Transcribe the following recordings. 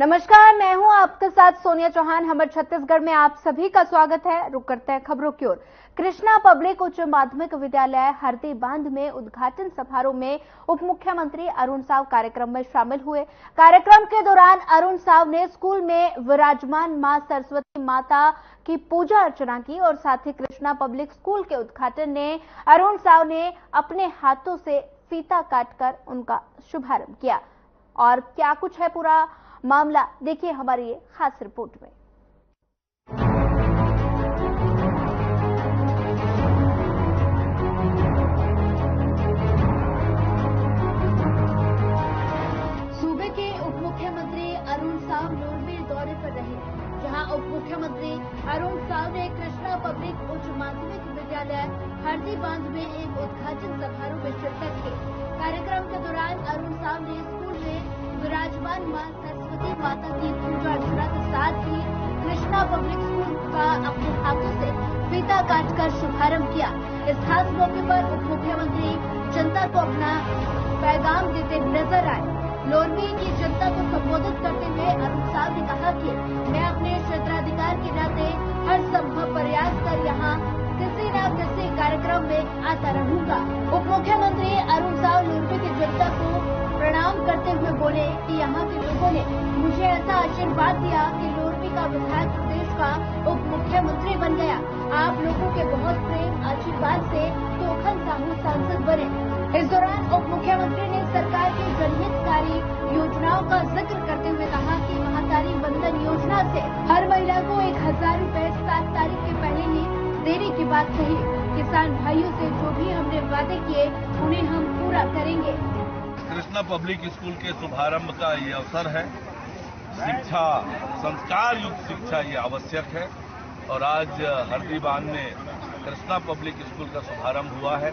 नमस्कार, मैं हूं आपके साथ सोनिया चौहान। हमर छत्तीसगढ़ में आप सभी का स्वागत है। रुक करते हैं खबरों की ओर। कृष्णा पब्लिक उच्च माध्यमिक विद्यालय हरदी बांध में उद्घाटन समारोह में उप मुख्यमंत्री अरुण साव कार्यक्रम में शामिल हुए। कार्यक्रम के दौरान अरुण साव ने स्कूल में विराजमान मां सरस्वती माता की पूजा अर्चना की और साथ ही कृष्णा पब्लिक स्कूल के उद्घाटन ने अरुण साव ने अपने हाथों से फीता काटकर उनका शुभारंभ किया। और क्या कुछ है पूरा मामला, देखिए हमारी ये खास रिपोर्ट में। सूबे के उप मुख्यमंत्री अरुण साव लोरमी दौरे पर रहे, जहां उप मुख्यमंत्री अरुण साव ने कृष्णा पब्लिक उच्च माध्यमिक विद्यालय हरदी बांध में एक उद्घाटन समारोह में शिरकत की। कार्यक्रम के दौरान अरुण साव ने स्कूल में विराजमान मां सरस्वती माता की पूजा अर्चना के साथ ही कृष्णा पब्लिक स्कूल का अपने हाथों से फीता काटकर शुभारंभ किया। इस खास मौके पर उप मुख्यमंत्री जनता को अपना पैगाम देते नजर आए। लोरमी की जनता को संबोधित करते हुए अरुण साव ने कहा कि मैं अपने क्षेत्राधिकार के नाते हर संभव प्रयास कर यहाँ किसी न किसी कार्यक्रम में आता रहूंगा। उप मुख्यमंत्री अरुण साव लोरमी की जनता को प्रणाम करते हुए बोले कि यहाँ के लोगों ने मुझे ऐसा आशीर्वाद दिया कि लोरमी का विधायक प्रदेश का उप मुख्यमंत्री बन गया। आप लोगों के बहुत प्रेम आशीर्वाद से तोखन साहू सांसद बने। इस दौरान उप मुख्यमंत्री ने सरकार की जनहितकारी योजनाओं का जिक्र करते हुए कहा कि महाकाली वंदन योजना से हर महिला को 1000 रुपए 7 तारीख के पहले ही देने की बात कही। किसान भाइयों से जो भी हमने वादे किए उन्हें हम पूरा करेंगे। कृष्णा पब्लिक स्कूल के शुभारंभ का ये अवसर है। शिक्षा, संस्कार युक्त शिक्षा ये आवश्यक है और आज हरदी बांध में कृष्णा पब्लिक स्कूल का शुभारंभ हुआ है।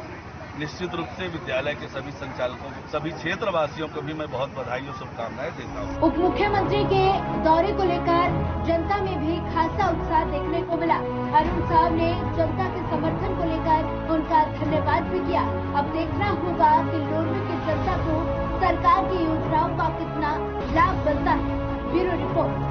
निश्चित रूप से विद्यालय के सभी संचालकों, सभी क्षेत्रवासियों को भी मैं बहुत बधाई और शुभकामनाएं देता हूँ। उप मुख्यमंत्री के दौरे को लेकर जनता में भी खासा उत्साह देखने को मिला। अरुण साव ने जनता के समर्थन को लेकर उनका धन्यवाद भी किया। अब देखना होगा कि लोरमी की जनता को सरकार की योजनाओं का कितना लाभ मिलता है। Bureau report.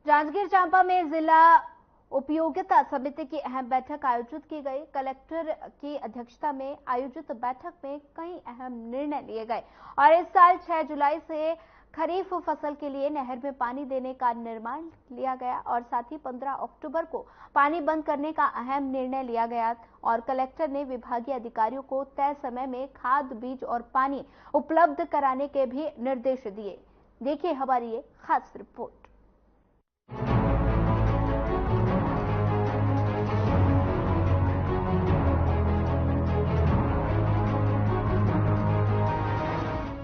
जांजगीर चांपा में जिला उपयोगिता समिति की अहम बैठक आयोजित की गई। कलेक्टर की अध्यक्षता में आयोजित बैठक में कई अहम निर्णय लिए गए और इस साल 6 जुलाई से खरीफ फसल के लिए नहर में पानी देने का निर्णय लिया गया और साथ ही 15 अक्टूबर को पानी बंद करने का अहम निर्णय लिया गया और कलेक्टर ने विभागीय अधिकारियों को तय समय में खाद, बीज और पानी उपलब्ध कराने के भी निर्देश दिए। देखिए हमारी ये खास रिपोर्ट।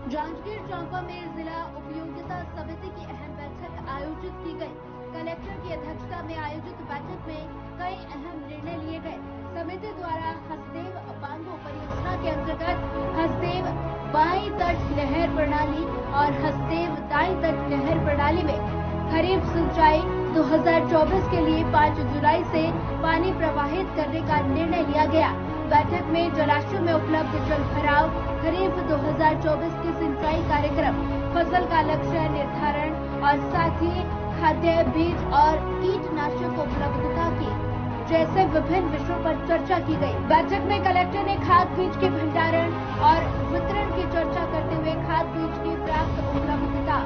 जांजगीर चांपा में जिला उपयोगिता समिति की अहम बैठक आयोजित की गई। कलेक्टर की अध्यक्षता में आयोजित बैठक में कई अहम निर्णय लिए गए। समिति द्वारा हसदेव बांधो परियोजना के अंतर्गत हसदेव बाईं तट नहर प्रणाली और हसदेव दाईं तट नहर प्रणाली में खरीफ सिंचाई 2024 के लिए 5 जुलाई से पानी प्रवाहित करने का निर्णय लिया गया। बैठक में जलाशयों में उपलब्ध जल भराव, खरीफ 2024 की सिंचाई कार्यक्रम, फसल का लक्ष्य निर्धारण और साथ ही खाद्य, बीज और कीटनाशक उपलब्धता की जैसे विभिन्न विषयों पर चर्चा की गई। बैठक में कलेक्टर ने खाद बीज के भंडारण और वितरण की चर्चा करते हुए खाद बीज की प्राप्त उपलब्धता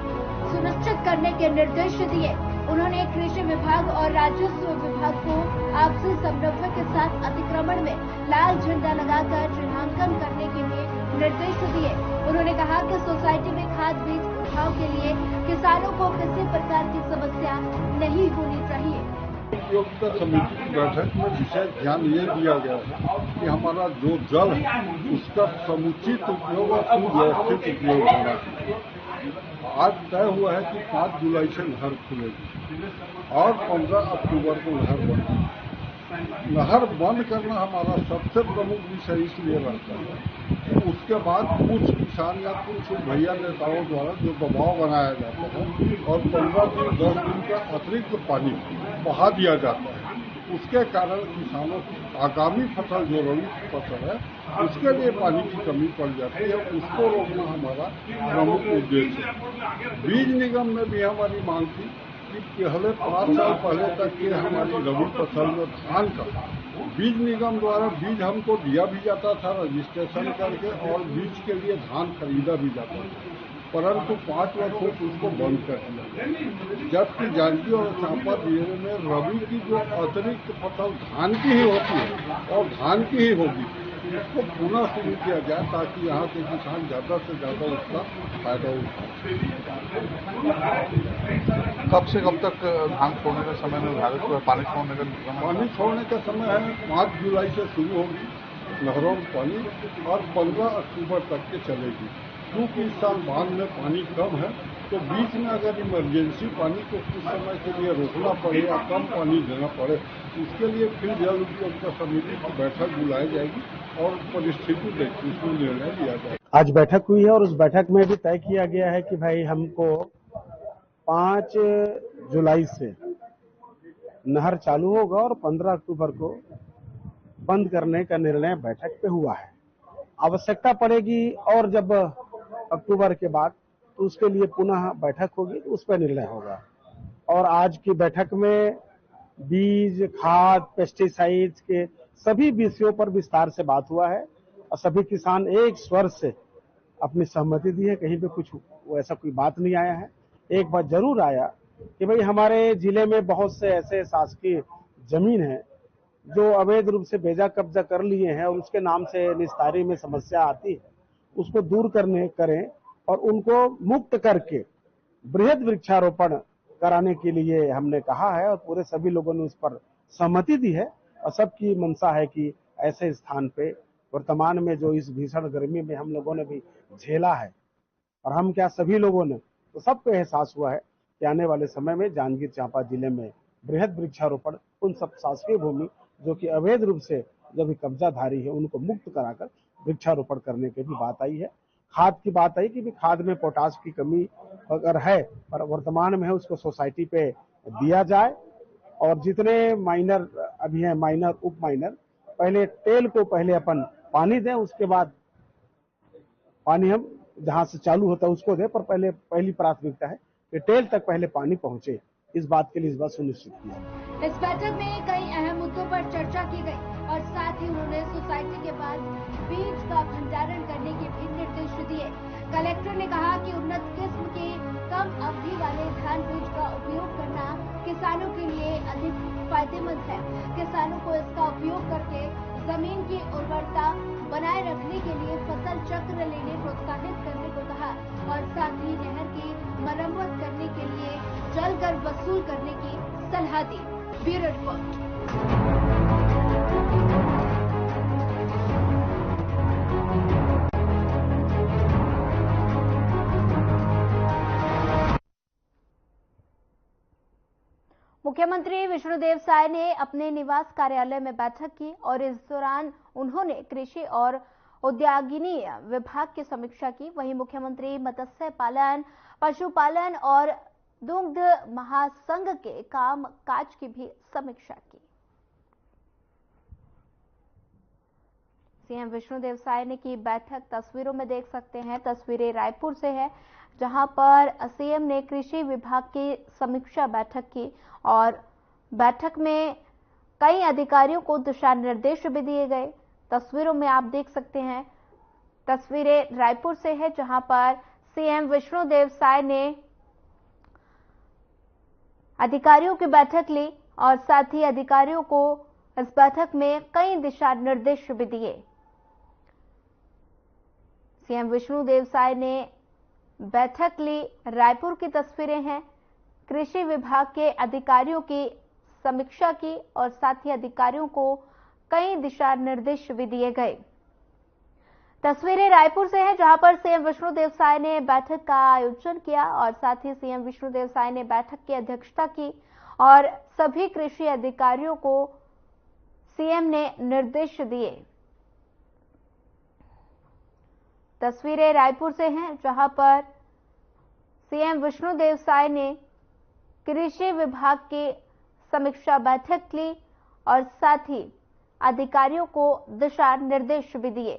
सुनिश्चित करने के निर्देश दिए। उन्होंने कृषि विभाग और राजस्व विभाग को आपसी समन्वय के साथ अतिक्रमण में लाल झंडा लगाकर चिन्हांकन करने के भी निर्देश दिए। उन्होंने कहा कि सोसाइटी में खाद बीज उठाव के लिए किसानों को किसी प्रकार की समस्या नहीं होनी चाहिए। उपयोगिता समिति की बैठक में विशेष ध्यान ये दिया गया कि हमारा जो जल है उसका समुचित उपयोग और सुव्यवस्थित उपयोग होना चाहिए। आज तय हुआ है कि 5 जुलाई से नहर खुलेगी और 15 अक्टूबर को नहर बंद। नहर बंद करना हमारा सबसे प्रमुख विषय इसलिए रहता है उसके बाद कुछ किसान या कुछ भैया नेताओं द्वारा जो दबाव बनाया जाता है और 15 दिन 10 दिन का अतिरिक्त पानी बहा दिया जाता है, उसके कारण किसानों की आगामी फसल जो रबी फसल है उसके लिए पानी की कमी पड़ जाती है। उसको रोकना हमारा प्रमुख उद्देश्य है। बीज निगम में भी हमारी मांग थी कि पहले 5 साल पहले तक के हमारी रबी फसल में धान का बीज निगम द्वारा बीज हमको दिया भी जाता था रजिस्ट्रेशन करके और बीज के लिए धान खरीदा भी जाता था, परंतु 5 वर्षों से उसको बंद कर दिया। जबकि जांजगीर और चांपा जिले में रबी की जो अतिरिक्त फसल धान की ही होती है और धान की ही होगी, इसको पुनः शुरू किया जाए ताकि यहाँ के किसान ज़्यादा से ज़्यादा उसका फायदा उठाए। कब से कब तक धान छोड़ने का समय निर्धारित हुआ? पानी छोड़ने का समय है 5 जुलाई से शुरू होगी नहरों में पानी और 15 अक्टूबर तक के चलेगी। क्योंकि इस साल बांध में पानी कम है तो बीच में अगर इमरजेंसी पानी को कुछ समय के लिए रोकना पड़े या कम पानी देना पड़े, इसके लिए फिर जल उपयोगिता समिति की बैठक बुलाई जाएगी और परिस्थिति देखकर उसमें निर्णय लिया जाएगा। आज बैठक हुई है और उस बैठक में भी तय किया गया है कि भाई हमको 5 जुलाई से नहर चालू होगा और 15 अक्टूबर को बंद करने का निर्णय बैठक पे हुआ है। आवश्यकता पड़ेगी और जब अक्टूबर के बाद तो उसके लिए पुनः बैठक होगी तो उस पर निर्णय होगा। और आज की बैठक में बीज, खाद, पेस्टिसाइड्स के सभी विषयों पर विस्तार से बात हुआ है और सभी किसान एक स्वर से अपनी सहमति दी है। कहीं पे कुछ ऐसा कोई बात नहीं आया है। एक बात जरूर आया कि भाई हमारे जिले में बहुत से ऐसे शासकीय जमीन है जो अवैध रूप से बेजा कब्जा कर लिए हैं और उसके नाम से निस्तारी में समस्या आती है, उसको दूर करें और उनको मुक्त करके बृहद वृक्षारोपण कराने के लिए हमने कहा है और पूरे सभी लोगों ने उस पर सहमति दी है और सबकी मंशा है कि ऐसे स्थान पे वर्तमान में जो इस भीषण गर्मी में हम लोगों ने भी झेला है और हम क्या सभी लोगों ने तो सबको एहसास हुआ है कि आने वाले समय में जांजगीर चांपा जिले में बृहद वृक्षारोपण उन सब शासकीय भूमि जो कि अवैध रूप से जब कब्जाधारी है उनको मुक्त कराकर वृक्षारोपण करने की भी बात आई है। खाद की बात आई कि भी खाद में पोटाश की कमी अगर है पर वर्तमान में है उसको सोसाइटी पे दिया जाए और जितने माइनर अभी हैं माइनर उप माइनर पहले टेल को पहले अपन पानी दें, उसके बाद पानी हम जहां से चालू होता है उसको दें, पर पहली प्राथमिकता है कि टेल तक पहले पानी पहुंचे। इस बात के लिए इस बात सुनिश्चित किया। इस बैठक में कई अहम मुद्दों पर चर्चा की गई और साथ ही उन्होंने सोसाइटी के पास बीज का भंडारण करने के भी निर्देश दिए। कलेक्टर ने कहा कि उन्नत किस्म के कम अवधि वाले धान बीज का उपयोग करना किसानों के लिए अधिक फायदेमंद है। किसानों को इसका उपयोग करके जमीन की उर्वरता बनाए रखने के लिए फसल चक्र लेने प्रोत्साहित करने को कहा और साथ ही नहर की मरम्मत करने के लिए जल कर वसूल करने की सलाह दी। Bureau report. मुख्यमंत्री विष्णुदेव साय ने अपने निवास कार्यालय में बैठक की और इस दौरान उन्होंने कृषि और उद्यागिनी विभाग की समीक्षा की। वहीं मुख्यमंत्री मत्स्य पालन, पशुपालन और दुग्ध महासंघ के काम काज की भी समीक्षा की। सीएम विष्णुदेव साय ने की बैठक तस्वीरों में देख सकते हैं। तस्वीरें रायपुर से है जहां पर सीएम ने कृषि विभाग की समीक्षा बैठक की और बैठक में कई अधिकारियों को दिशा निर्देश भी दिए गए। तस्वीरों में आप देख सकते हैं, तस्वीरें रायपुर से है जहां पर सीएम विष्णुदेव साय ने अधिकारियों की बैठक ली और साथ ही अधिकारियों को इस बैठक में कई दिशा निर्देश भी दिए। सीएम विष्णुदेव साय ने बैठक ली, रायपुर की तस्वीरें हैं। कृषि विभाग के अधिकारियों की समीक्षा की और साथ ही अधिकारियों को कई दिशा निर्देश भी दिए गए। तस्वीरें रायपुर से हैं जहां पर सीएम विष्णुदेव साय ने बैठक का आयोजन किया और साथ ही सीएम विष्णुदेव साय ने बैठक की अध्यक्षता की और सभी कृषि अधिकारियों को सीएम ने निर्देश दिए। तस्वीरें रायपुर से हैं, जहां पर सीएम विष्णुदेव साय ने कृषि विभाग की समीक्षा बैठक ली और साथ ही अधिकारियों को दिशा निर्देश भी दिए।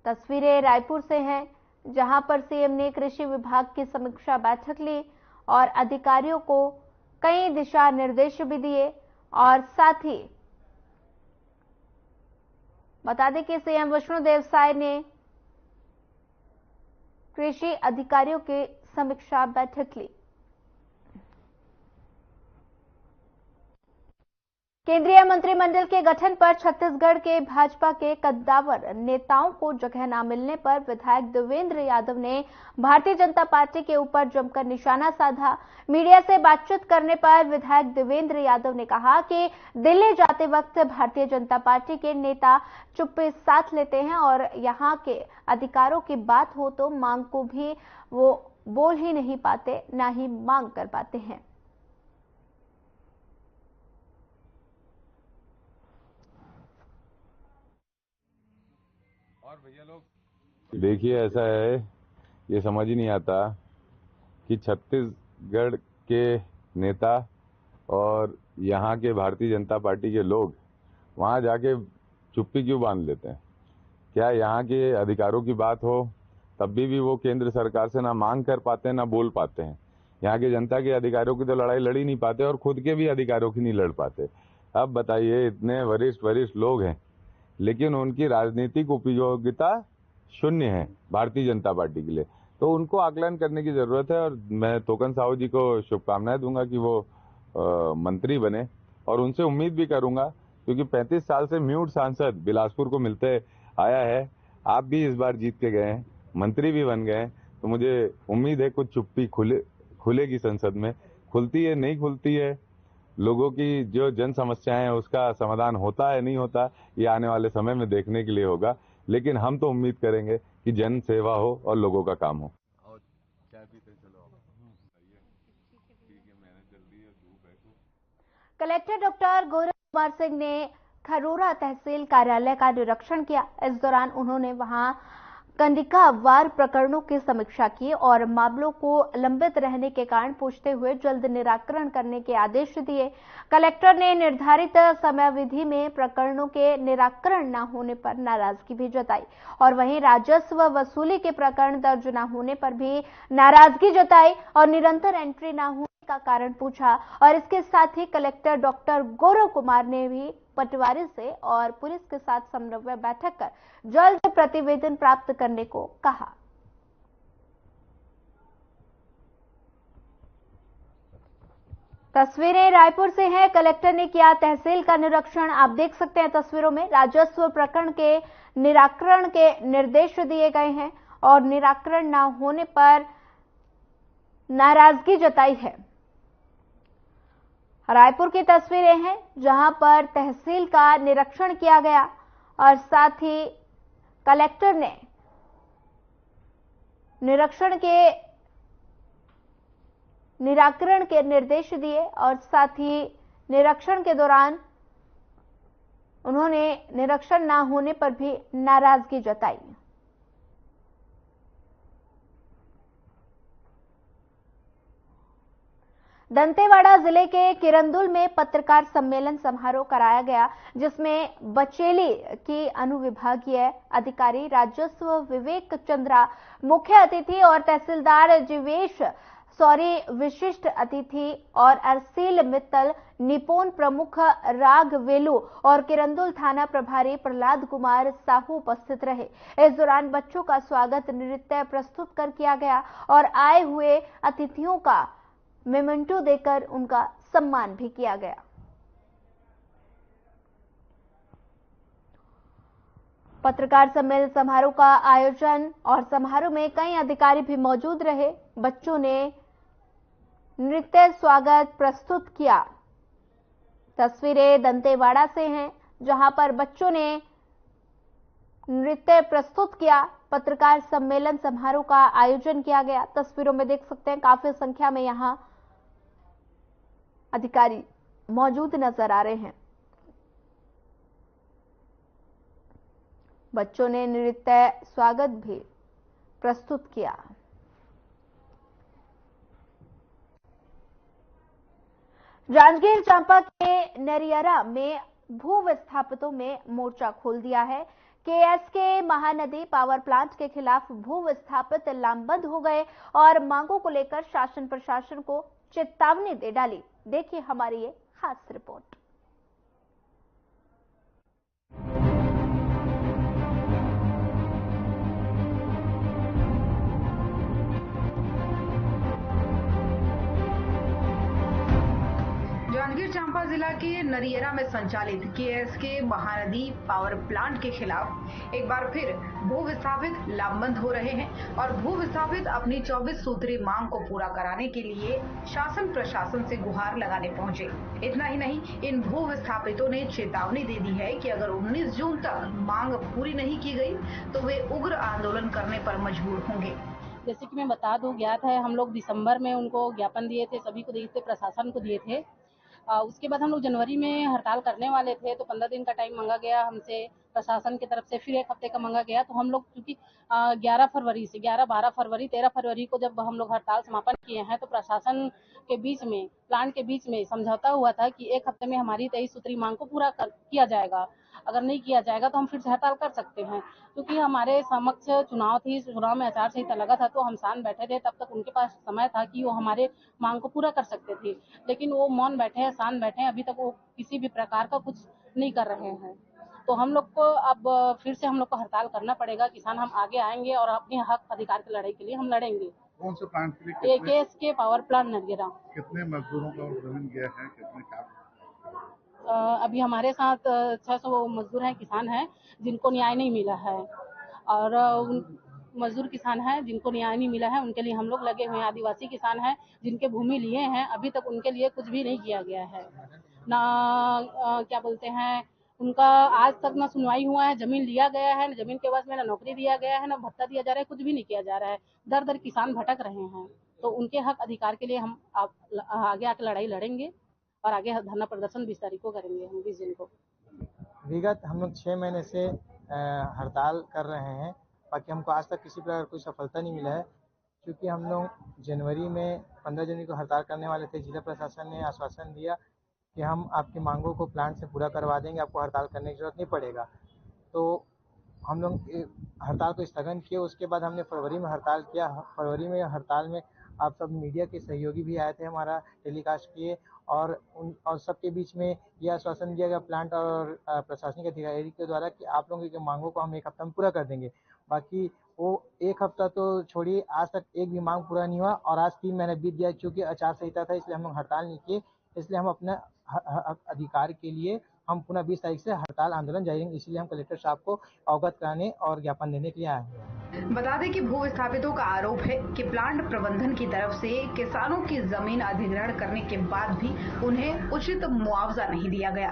तस्वीरें रायपुर से हैं, जहां पर सीएम ने कृषि विभाग की समीक्षा बैठक ली और अधिकारियों को कई दिशा निर्देश भी दिए और साथ ही बता दें कि सीएम विष्णुदेव साय ने कृषि अधिकारियों की समीक्षा बैठक ली। केंद्रीय मंत्रिमंडल के गठन पर छत्तीसगढ़ के भाजपा के कद्दावर नेताओं को जगह न मिलने पर विधायक देवेंद्र यादव ने भारतीय जनता पार्टी के ऊपर जमकर निशाना साधा। मीडिया से बातचीत करने पर विधायक देवेंद्र यादव ने कहा कि दिल्ली जाते वक्त भारतीय जनता पार्टी के नेता चुप्पी साध लेते हैं और यहां के अधिकारों की बात हो तो मांग को भी वो बोल ही नहीं पाते, ना ही मांग कर पाते हैं। और भैया लोग देखिए, ऐसा है, ये समझ ही नहीं आता कि छत्तीसगढ़ के नेता और यहाँ के भारतीय जनता पार्टी के लोग वहाँ जाके चुप्पी क्यों बांध लेते हैं। क्या यहाँ के अधिकारों की बात हो तब भी वो केंद्र सरकार से ना मांग कर पाते हैं, ना बोल पाते हैं। यहाँ के जनता के अधिकारों की तो लड़ाई लड़ ही नहीं पाते और खुद के भी अधिकारों की नहीं लड़ पाते। अब बताइए, इतने वरिष्ठ लोग हैं लेकिन उनकी राजनीतिक उपयोगिता शून्य है भारतीय जनता पार्टी के लिए, तो उनको आकलन करने की जरूरत है। और मैं तोकन साहू जी को शुभकामनाएं दूंगा कि वो मंत्री बने और उनसे उम्मीद भी करूंगा, क्योंकि 35 साल से म्यूट सांसद बिलासपुर को मिलते आया है। आप भी इस बार जीत के गए हैं, मंत्री भी बन गए हैं, तो मुझे उम्मीद है कुछ चुप्पी खुलेगी संसद में। खुलती है नहीं खुलती है, लोगों की जो जन समस्याएं हैं उसका समाधान होता है नहीं होता, ये आने वाले समय में देखने के लिए होगा। लेकिन हम तो उम्मीद करेंगे कि जन सेवा हो और लोगों का काम हो। और चाय पीते चलो। कलेक्टर डॉक्टर गौरव कुमार सिंह ने खरोरा तहसील कार्यालय का निरीक्षण किया। इस दौरान उन्होंने वहां कंडिकावार प्रकरणों की समीक्षा की और मामलों को लंबित रहने के कारण पूछते हुए जल्द निराकरण करने के आदेश दिए। कलेक्टर ने निर्धारित समयावधि में प्रकरणों के निराकरण न होने पर नाराजगी भी जताई और वहीं राजस्व वसूली के प्रकरण दर्ज न होने पर भी नाराजगी जताई और निरंतर एंट्री न होने का कारण पूछा। और इसके साथ ही कलेक्टर डॉक्टर गौरव कुमार ने भी पटवारी से और पुलिस के साथ समन्वय बैठक कर जल्द प्रतिवेदन प्राप्त करने को कहा। तस्वीरें रायपुर से हैं। कलेक्टर ने किया तहसील का निरीक्षण। आप देख सकते हैं तस्वीरों में राजस्व प्रकरण के निराकरण के निर्देश दिए गए हैं और निराकरण न होने पर नाराजगी जताई है। रायपुर की तस्वीरें हैं जहां पर तहसील का निरीक्षण किया गया और साथ ही कलेक्टर ने निरीक्षण के निराकरण के निर्देश दिए और साथ ही निरीक्षण के दौरान उन्होंने निरीक्षण न होने पर भी नाराजगी जताई। दंतेवाड़ा जिले के किरंदुल में पत्रकार सम्मेलन समारोह कराया गया, जिसमें बचेली की अनुविभागीय अधिकारी राजस्व विवेक चंद्रा मुख्य अतिथि और तहसीलदार जीवेश सौरी विशिष्ट अतिथि और अरसील मित्तल निपुण प्रमुख राघवेलु और किरंदुल थाना प्रभारी प्रहलाद कुमार साहू उपस्थित रहे। इस दौरान बच्चों का स्वागत नृत्य प्रस्तुत कर किया गया और आए हुए अतिथियों का मेमेंटो देकर उनका सम्मान भी किया गया। पत्रकार सम्मेलन समारोह का आयोजन और समारोह में कई अधिकारी भी मौजूद रहे। बच्चों ने नृत्य स्वागत प्रस्तुत किया। तस्वीरें दंतेवाड़ा से हैं जहां पर बच्चों ने नृत्य प्रस्तुत किया। पत्रकार सम्मेलन समारोह का आयोजन किया गया। तस्वीरों में देख सकते हैं काफी संख्या में यहां अधिकारी मौजूद नजर आ रहे हैं। बच्चों ने नृत्य स्वागत भी प्रस्तुत किया। जांजगीर चांपा के नरियरा में भू विस्थापितों में मोर्चा खोल दिया है। केएसके महानदी पावर प्लांट के खिलाफ भू विस्थापित लामबंद हो गए और मांगों को लेकर शासन प्रशासन को चेतावनी दे डाली। देखिए हमारी ये खास रिपोर्ट। जांजगीर चांपा जिला के नरियरा में संचालित केएसके महानदी पावर प्लांट के खिलाफ एक बार फिर भू विस्थापित लामबंद हो रहे हैं और भू विस्थापित अपनी 24 सूत्री मांग को पूरा कराने के लिए शासन प्रशासन से गुहार लगाने पहुंचे। इतना ही नहीं, इन भू विस्थापितों ने चेतावनी दे दी है कि अगर 19 जून तक मांग पूरी नहीं की गई तो वे उग्र आंदोलन करने पर मजबूर होंगे। जैसे कि मैं बता दूं, ज्ञात है हम लोग दिसंबर में उनको ज्ञापन दिए थे, सभी को दिए थे, प्रशासन को दिए थे। उसके बाद हम लोग जनवरी में हड़ताल करने वाले थे, तो 15 दिन का टाइम मांगा गया हमसे प्रशासन की तरफ से, फिर एक हफ्ते का मांगा गया। तो हम लोग क्योंकि 11 फरवरी से 11, 12 फरवरी, 13 फरवरी को जब हम लोग हड़ताल समापन किए हैं तो प्रशासन के बीच में, प्लांट के बीच में समझौता हुआ था कि एक हफ्ते में हमारी 23 सूत्री मांग को पूरा किया जाएगा। अगर नहीं किया जाएगा तो हम फिर से हड़ताल कर सकते हैं, क्योंकि हमारे समक्ष चुनाव थी, चुनाव में आचार संहिता लगा था, तो हम शांत बैठे थे। तब तक उनके पास समय था कि वो हमारे मांग को पूरा कर सकते थे, लेकिन वो मौन बैठे हैं, शांत बैठे हैं, अभी तक वो किसी भी प्रकार का कुछ नहीं कर रहे हैं। तो हम लोग को अब फिर से हम लोग को हड़ताल करना पड़ेगा। किसान हम आगे आएंगे और अपने हक अधिकार की लड़ाई के लिए हम लड़ेंगे। कौन से प्लांट के लिए? KSK power plant Nariyara. कितने मजदूरों का जमीन गया है, कितने का? अभी हमारे साथ 600 मजदूर हैं, किसान हैं जिनको न्याय नहीं मिला है, और मजदूर किसान हैं जिनको न्याय नहीं मिला है, उनके लिए हम लोग लगे हुए हैं। आदिवासी किसान हैं जिनके भूमि लिए हैं, अभी तक उनके लिए कुछ भी नहीं किया गया है। ना क्या बोलते हैं, उनका आज तक ना सुनवाई हुआ है। जमीन लिया गया है, जमीन के बाद में ना नौकरी दिया गया है, ना भत्ता दिया जा रहा है, कुछ भी नहीं किया जा रहा है। दर दर किसान भटक रहे हैं। तो उनके हक अधिकार के लिए हम आगे आकर लड़ाई लड़ेंगे और आगे धरना प्रदर्शन 20 तारीख को करेंगे, हम 20 दिन को। विगत हम लोग 6 महीने से हड़ताल कर रहे हैं, बाकी हमको आज तक किसी प्रकार कोई सफलता नहीं मिला है, क्योंकि हम लोग जनवरी में 15 जनवरी को हड़ताल करने वाले थे। जिला प्रशासन ने आश्वासन दिया कि हम आपकी मांगों को प्लांट से पूरा करवा देंगे, आपको हड़ताल करने की जरूरत नहीं पड़ेगा। तो हम लोग हड़ताल को स्थगन किए। उसके बाद हमने फरवरी में हड़ताल किया। फरवरी में हड़ताल में आप सब मीडिया के सहयोगी भी आए थे, हमारा टेलीकास्ट किए, और सबके बीच में यह आश्वासन दिया गया प्लांट और प्रशासनिक अधिकारी के द्वारा कि आप लोगों की मांगों को हम एक हफ्ता में पूरा कर देंगे। बाकी वो एक हफ्ता तो छोड़िए, आज तक एक भी मांग पूरा नहीं हुआ और आज 3 महीने बीत गया। क्योंकि आचार संहिता था, इसलिए हम लोग हड़ताल नहीं किए। इसलिए हम अपने अधिकार के लिए हम पुनः 20 तारीख से हड़ताल आंदोलन जारी रहेंगे। इसलिए हम कलेक्टर साहब को अवगत कराने और ज्ञापन देने के लिए आए हैं। बता दें कि भू विस्थापितों का आरोप है कि प्लांट प्रबंधन की तरफ से किसानों की जमीन अधिग्रहण करने के बाद भी उन्हें उचित मुआवजा नहीं दिया गया,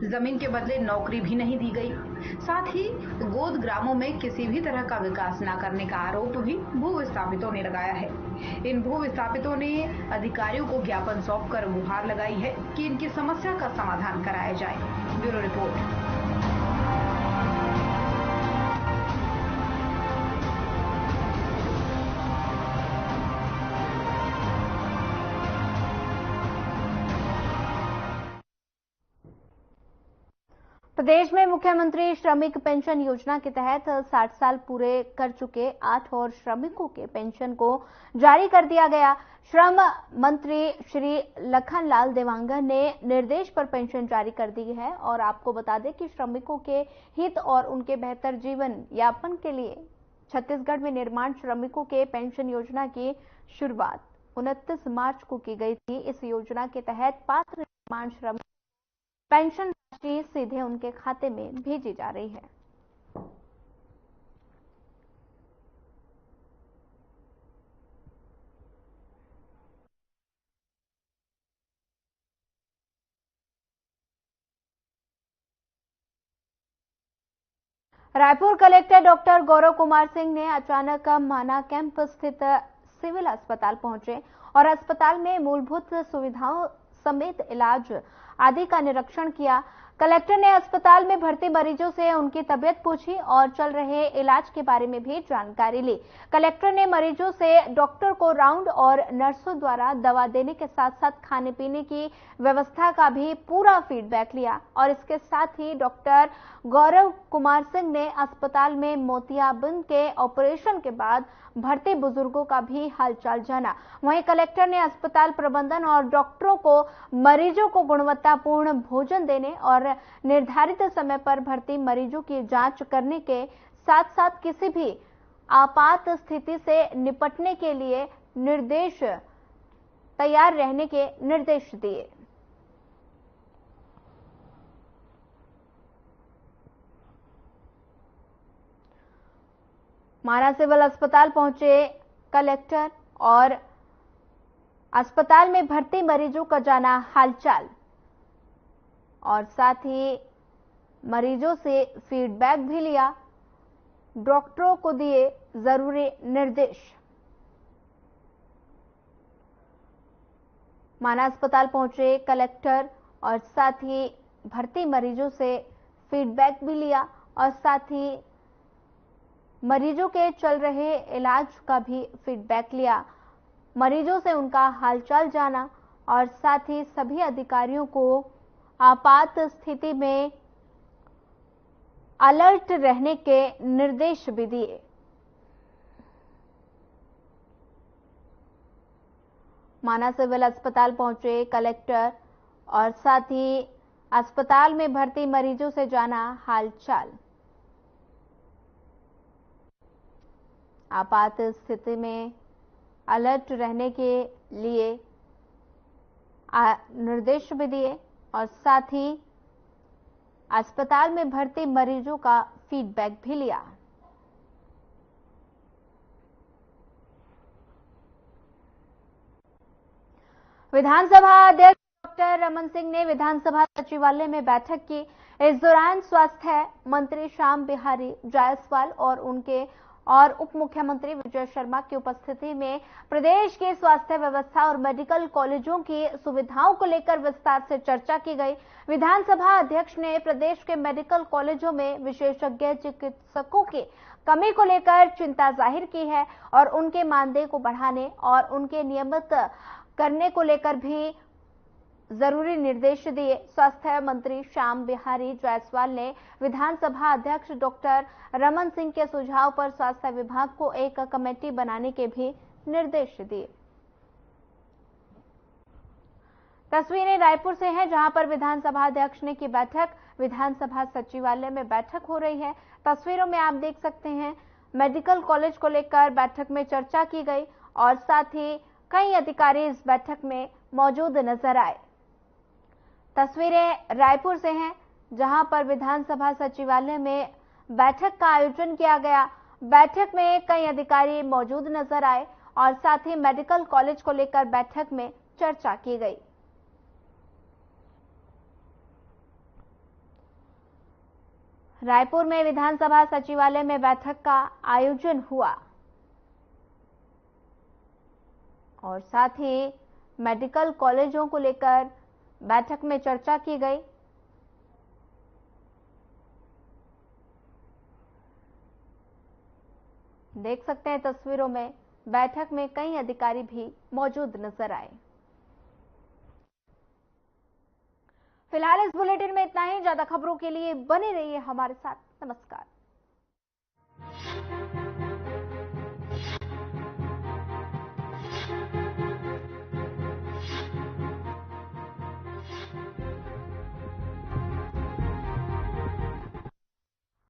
जमीन के बदले नौकरी भी नहीं दी गई, साथ ही गोद ग्रामों में किसी भी तरह का विकास न करने का आरोप भी भू विस्थापितों ने लगाया है। इन भू विस्थापितों ने अधिकारियों को ज्ञापन सौंपकर गुहार लगाई है कि इनकी समस्या का समाधान कराया जाए। Bureau report. प्रदेश में मुख्यमंत्री श्रमिक पेंशन योजना के तहत 60 साल पूरे कर चुके 8 और श्रमिकों के पेंशन को जारी कर दिया गया। श्रम मंत्री श्री लखनलाल देवांगन ने निर्देश पर पेंशन जारी कर दी है और आपको बता दें कि श्रमिकों के हित और उनके बेहतर जीवन यापन के लिए छत्तीसगढ़ में निर्माण श्रमिकों के पेंशन योजना की शुरुआत 29 मार्च को की गई थी। इस योजना के तहत पात्र निर्माण श्रमिक पेंशन राशि सीधे उनके खाते में भेजी जा रही है। रायपुर कलेक्टर डॉक्टर गौरव कुमार सिंह ने अचानक माना कैंप स्थित सिविल अस्पताल पहुंचे और अस्पताल में मूलभूत सुविधाओं समेत इलाज आदि का निरीक्षण किया। कलेक्टर ने अस्पताल में भर्ती मरीजों से उनकी तबीयत पूछी और चल रहे इलाज के बारे में भी जानकारी ली। कलेक्टर ने मरीजों से डॉक्टर को राउंड और नर्सों द्वारा दवा देने के साथ साथ खाने पीने की व्यवस्था का भी पूरा फीडबैक लिया और इसके साथ ही डॉक्टर गौरव कुमार सिंह ने अस्पताल में मोतियाबिंद के ऑपरेशन के बाद भर्ती बुजुर्गों का भी हालचाल जाना। वहीं कलेक्टर ने अस्पताल प्रबंधन और डॉक्टरों को मरीजों को गुणवत्तापूर्ण भोजन देने और निर्धारित समय पर भर्ती मरीजों की जांच करने के साथ साथ किसी भी आपात स्थिति से निपटने के लिए तैयार रहने के निर्देश दिए। माना सिविल अस्पताल पहुंचे कलेक्टर और अस्पताल में भर्ती मरीजों का जाना हालचाल और साथ ही मरीजों से फीडबैक भी लिया, डॉक्टरों को दिए जरूरी निर्देश। माना अस्पताल पहुंचे कलेक्टर और साथ ही भर्ती मरीजों से फीडबैक भी लिया और साथ ही मरीजों के चल रहे इलाज का भी फीडबैक लिया, मरीजों से उनका हालचाल जाना और साथ ही सभी अधिकारियों को आपात स्थिति में अलर्ट रहने के निर्देश भी दिए। माना सिविल अस्पताल पहुंचे कलेक्टर और साथ ही अस्पताल में भर्ती मरीजों से जाना हालचाल। आपात स्थिति में अलर्ट रहने के लिए निर्देश भी दिए और साथ ही अस्पताल में भर्ती मरीजों का फीडबैक भी लिया। विधानसभा अध्यक्ष डॉक्टर रमन सिंह ने विधानसभा सचिवालय में बैठक की। इस दौरान स्वास्थ्य मंत्री श्याम बिहारी जायसवाल और उप मुख्यमंत्री विजय शर्मा की उपस्थिति में प्रदेश के स्वास्थ्य व्यवस्था और मेडिकल कॉलेजों की सुविधाओं को लेकर विस्तार से चर्चा की गई। विधानसभा अध्यक्ष ने प्रदेश के मेडिकल कॉलेजों में विशेषज्ञ चिकित्सकों की कमी को लेकर चिंता जाहिर की है और उनके मानदेय को बढ़ाने और उनके नियमित करने को लेकर भी जरूरी निर्देश दिए। स्वास्थ्य मंत्री श्याम बिहारी जायसवाल ने विधानसभा अध्यक्ष डॉक्टर रमन सिंह के सुझाव पर स्वास्थ्य विभाग को एक कमेटी बनाने के भी निर्देश दिए। तस्वीरें रायपुर से हैं, जहां पर विधानसभा अध्यक्ष ने की बैठक विधानसभा सचिवालय में बैठक हो रही है। तस्वीरों में आप देख सकते हैं मेडिकल कॉलेज को लेकर बैठक में चर्चा की गई और साथ ही कई अधिकारी इस बैठक में मौजूद नजर आए। तस्वीरें रायपुर से हैं, जहां पर विधानसभा सचिवालय में बैठक का आयोजन किया गया। बैठक में कई अधिकारी मौजूद नजर आए और साथ ही मेडिकल कॉलेज को लेकर बैठक में चर्चा की गई। रायपुर में विधानसभा सचिवालय में बैठक का आयोजन हुआ और साथ ही मेडिकल कॉलेजों को लेकर बैठक में चर्चा की गई। देख सकते हैं तस्वीरों में बैठक में कई अधिकारी भी मौजूद नजर आए। फिलहाल इस बुलेटिन में इतना ही। ज्यादा खबरों के लिए बने रहिए हमारे साथ। नमस्कार।